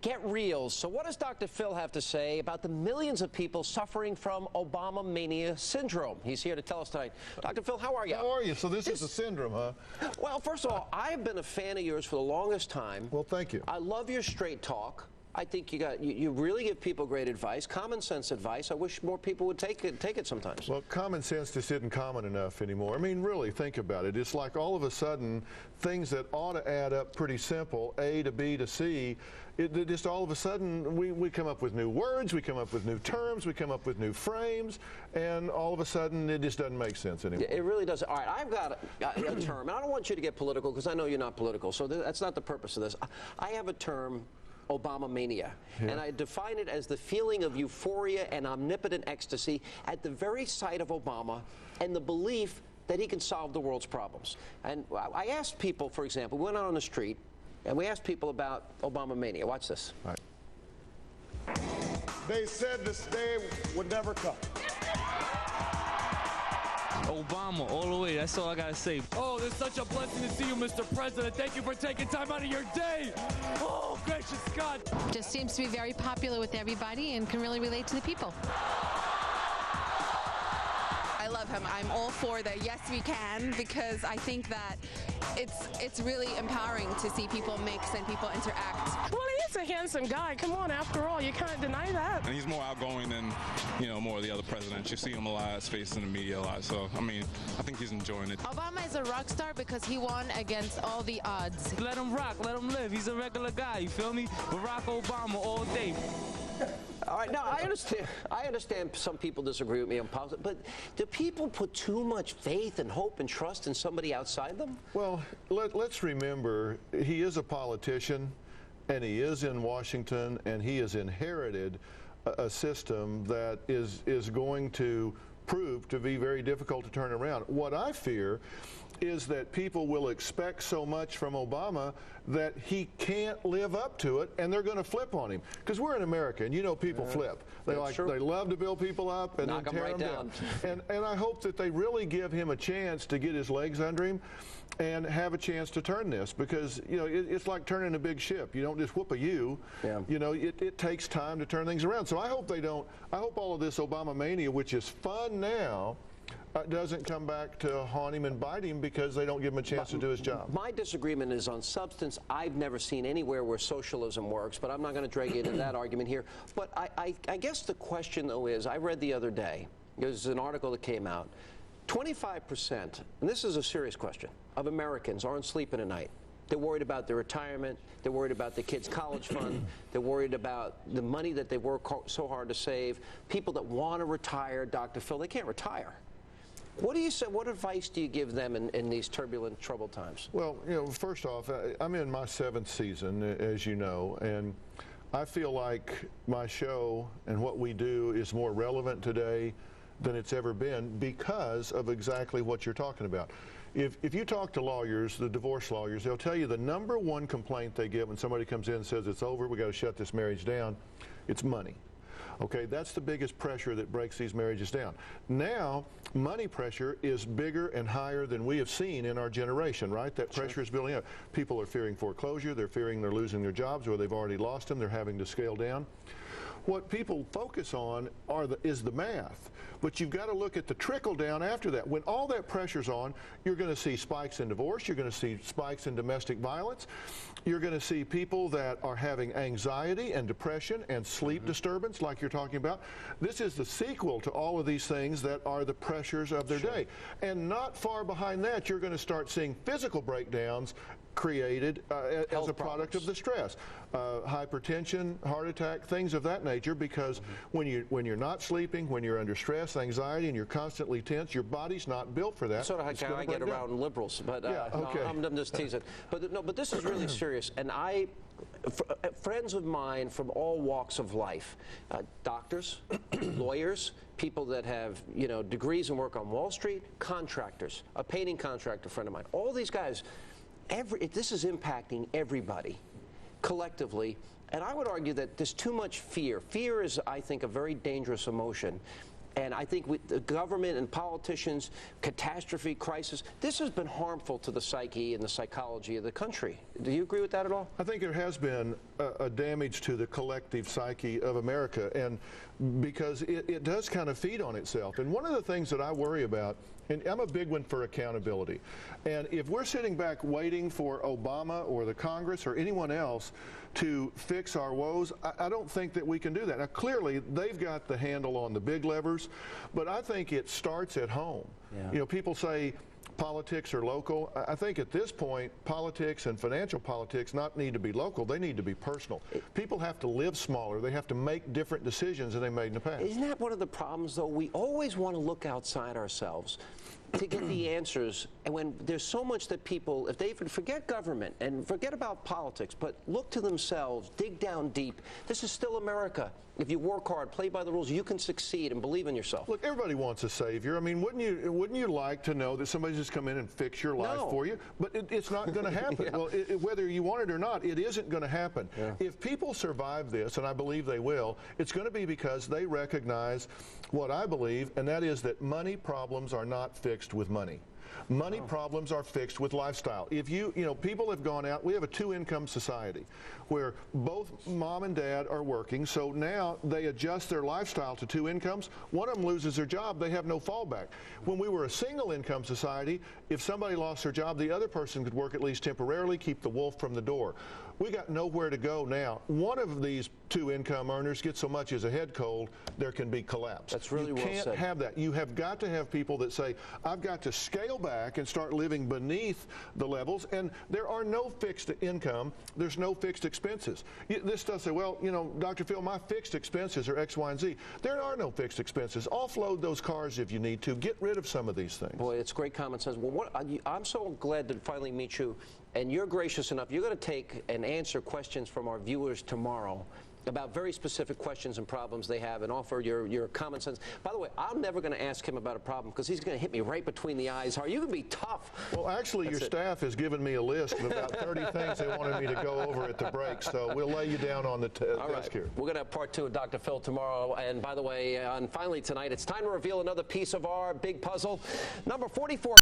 Get real. So what does Dr. Phil have to say about the millions of people suffering from Obama-Mania syndrome? He's here to tell us tonight. Dr. Phil, how are you? How are you? So this is a syndrome, huh? Well, first of all, I've been a fan of yours for the longest time. Well, thank you. I love your straight talk. I think you really give people great advice, common sense advice. I wish more people would take it sometimes. Well, common sense just isn't common enough anymore. I mean, really, think about it. It's like all of a sudden, things that ought to add up pretty simple, A to B to C, it just all of a sudden, we come up with new words, we come up with new terms, we come up with new frames, and all of a sudden, it just doesn't make sense anymore. It really doesn't. All right, I've got a term, and I don't want you to get political because I know you're not political, so that's not the purpose of this. I have a term, Obama-Mania, and I define it as the feeling of euphoria and omnipotent ecstasy at the very sight of Obama and the belief that he can solve the world's problems. And I asked people, for example, we went out on the street and we asked people about Obama-Mania. Watch this. All right. They said this day would never come. Obama, all the way. That's all I gotta say. Oh, it's such a blessing to see you, Mr. President. Thank you for taking time out of your day. Oh, gracious God. Just seems to be very popular with everybody and can really relate to the people. I love him. I'm all for the yes we can, because I think that it's really empowering to see people mix and people interact. Well, he is a handsome guy. Come on, after all, you can't deny that. And he's more outgoing than, more of the other presidents. You see him a lot, his face in the media a lot. So, I mean, I think he's enjoying it. Obama is a rock star because he won against all the odds. Let him rock, let him live. He's a regular guy, you feel me? Barack Obama all day. All right, now I understand some people disagree with me on politics, but do people put too much faith and hope and trust in somebody outside them? Well, let's remember, he is a politician, and he is in Washington, and he has inherited a system that is going to prove to be very difficult to turn around. What I fear is that people will expect so much from Obama that he can't live up to it, and they're going to flip on him. Because we're in America, and people flip. They love to build people up and knock then tear them right down. And I hope that they really give him a chance to get his legs under him and have a chance to turn this, because it's like turning a big ship. You don't just whoop a U. Yeah. It takes time to turn things around. So I hope they don't. I hope all of this Obama-mania, which is fun now, doesn't come back to haunt him and bite him because they don't give him a chance to do his job. My disagreement is on substance. I've never seen anywhere where socialism works, but I'm not going to drag you into that argument here. But I guess the question, though, is, I read the other day, there's an article that came out, 25%, and this is a serious question, of Americans aren't sleeping at night. They're worried about their retirement. They're worried about their kids' college fund. They're worried about the money that they work so hard to save. People that want to retire, Dr. Phil, they can't retire. What do you say? What advice do you give them in these turbulent, troubled times? Well, first off, I'm in my 7th season, as you know, and I feel like my show and what we do is more relevant today than it's ever been because of exactly what you're talking about. If you talk to lawyers, the divorce lawyers, they'll tell you the #1 complaint they get when somebody comes in and says it's over, we got to shut this marriage down, it's money. Okay, that's the biggest pressure that breaks these marriages down. Now, money pressure is bigger and higher than we have seen in our generation, right? That pressure is building up. People are fearing foreclosure, they're fearing they're losing their jobs, or they've already lost them, they're having to scale down. What people focus on is the math, but you've got to look at the trickle down after that. When all that pressure's on, you're going to see spikes in divorce, you're going to see spikes in domestic violence, you're going to see people that are having anxiety and depression and sleep disturbance like you're talking about. This is the sequel to all of these things that are the pressures of their day. And not far behind that, you're going to start seeing physical breakdowns created as a product of the stress. Hypertension, heart attack, things of that nature, because when you're not sleeping, when you're under stress, anxiety, and you're constantly tense, your body's not built for that. Sort of how I get around liberals, but okay. No, I'm just teasing. But this is really serious, and friends of mine from all walks of life, doctors, lawyers, people that have degrees and work on Wall Street, contractors, a painting contractor friend of mine, all these guys, this is impacting everybody collectively. And I would argue that there's too much fear. Fear is, I think, a very dangerous emotion. And I think with the government and politicians, catastrophe, crisis, this has been harmful to the psyche and the psychology of the country. Do you agree with that at all? I think there has been a damage to the collective psyche of America, and because it does kind of feed on itself. And one of the things that I worry about, and I'm a big one for accountability, and if we're sitting back waiting for Obama or the Congress or anyone else to fix our woes, I don't think that we can do that. Now, clearly, they've got the handle on the big levers, but I think it starts at home. Yeah. You know, people say politics are local. I think at this point, politics and financial politics not need to be local. They need to be personal. People have to live smaller. They have to make different decisions than they made in the past. Isn't that one of the problems, though? We always want to look outside ourselves to get the answers. And when there's so much that people, if they forget government and forget about politics, but look to themselves, dig down deep, this is still America. If you work hard, play by the rules, you can succeed and believe in yourself. Look, everybody wants a savior. I mean, wouldn't you like to know that somebody's just come in and fix your life for you? But it's not going to happen. Yeah. Well, whether you want it or not, it isn't going to happen. Yeah. If people survive this, and I believe they will, it's going to be because they recognize what I believe, and that is that money problems are not fixed with money. Money problems are fixed with lifestyle. If you know, people have gone out, we have a two-income society where both mom and dad are working, so now they adjust their lifestyle to two incomes. One of them loses their job, they have no fallback. When we were a single-income society, if somebody lost their job, the other person could work at least temporarily, keep the wolf from the door. We got nowhere to go now. One of these two-income earners gets so much as a head cold, there can be collapse. That's really well said. You can't have that. You have got to have people that say, I've got to scale back and start living beneath the levels, and there are no fixed income, there's no fixed expenses. This does say, well, you know, Dr. Phil, my fixed expenses are X, Y, and Z. There are no fixed expenses. Offload those cars if you need to. Get rid of some of these things. Boy, it's great common sense. Well, I'm so glad to finally meet you, and you're gracious enough. You're going to take and answer questions from our viewers tomorrow about very specific questions and problems they have, and offer your common sense. By the way, I'm never going to ask him about a problem because he's going to hit me right between the eyes. Are you going to be tough? Well, actually, your staff has given me a list of about 30 things they wanted me to go over at the break, so we'll lay you down on the desk here. We're going to have part 2 of Dr. Phil tomorrow. And by the way, finally tonight, it's time to reveal another piece of our big puzzle. Number 44.